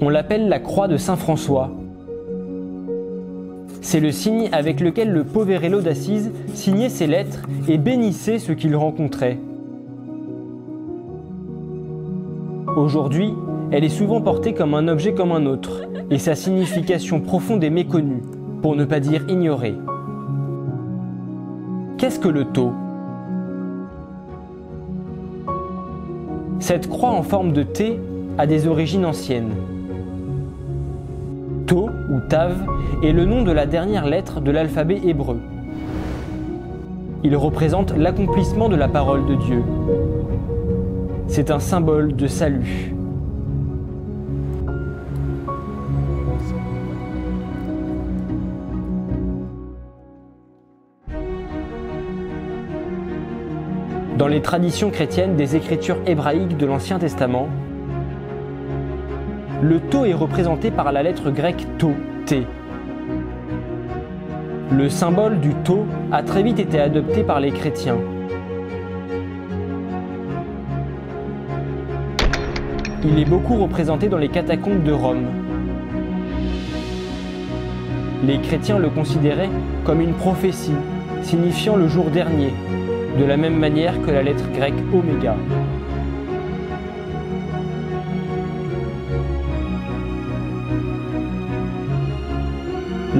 On l'appelle la croix de Saint François. C'est le signe avec lequel le poverello d'Assise signait ses lettres et bénissait ceux qu'il rencontrait. Aujourd'hui, elle est souvent portée comme un objet comme un autre, et sa signification profonde est méconnue, pour ne pas dire ignorée. Qu'est-ce que le tau ? Cette croix en forme de T a des origines anciennes. Tau ou Tav est le nom de la dernière lettre de l'alphabet hébreu. Il représente l'accomplissement de la parole de Dieu. C'est un symbole de salut. Dans les traditions chrétiennes des écritures hébraïques de l'Ancien Testament, le tau est représenté par la lettre grecque tau, T. Le symbole du tau a très vite été adopté par les chrétiens. Il est beaucoup représenté dans les catacombes de Rome. Les chrétiens le considéraient comme une prophétie, signifiant le jour dernier, de la même manière que la lettre grecque oméga.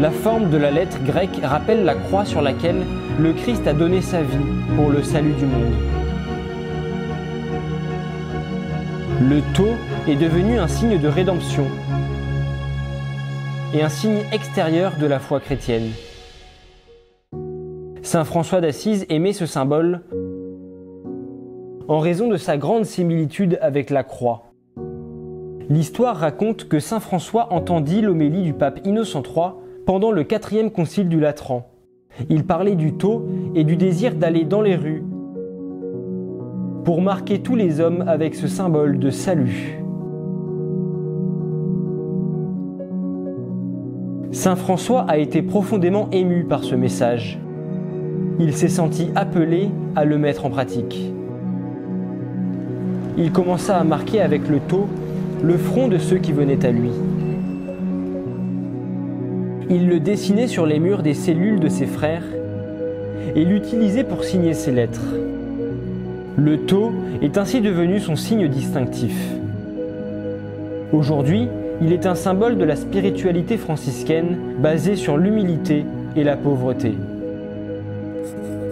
La forme de la lettre grecque rappelle la croix sur laquelle le Christ a donné sa vie pour le salut du monde. Le tau est devenu un signe de rédemption et un signe extérieur de la foi chrétienne. Saint François d'Assise aimait ce symbole en raison de sa grande similitude avec la croix. L'histoire raconte que Saint François entendit l'homélie du pape Innocent III pendant le 4e concile du Latran. Il parlait du tau et du désir d'aller dans les rues pour marquer tous les hommes avec ce symbole de salut. Saint François a été profondément ému par ce message. Il s'est senti appelé à le mettre en pratique. Il commença à marquer avec le tau le front de ceux qui venaient à lui. Il le dessinait sur les murs des cellules de ses frères et l'utilisait pour signer ses lettres. Le tau est ainsi devenu son signe distinctif. Aujourd'hui, il est un symbole de la spiritualité franciscaine basée sur l'humilité et la pauvreté.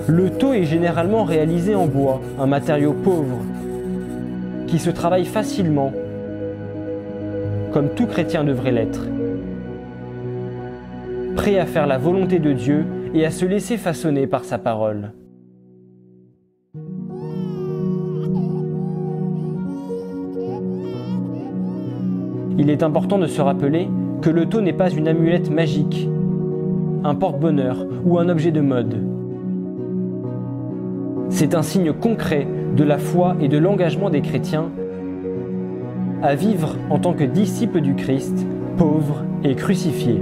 Le tau est généralement réalisé en bois, un matériau pauvre, qui se travaille facilement, comme tout chrétien devrait l'être. Prêt à faire la volonté de Dieu et à se laisser façonner par sa parole. Il est important de se rappeler que le tau n'est pas une amulette magique, un porte-bonheur ou un objet de mode. C'est un signe concret de la foi et de l'engagement des chrétiens à vivre en tant que disciples du Christ, pauvres et crucifiés.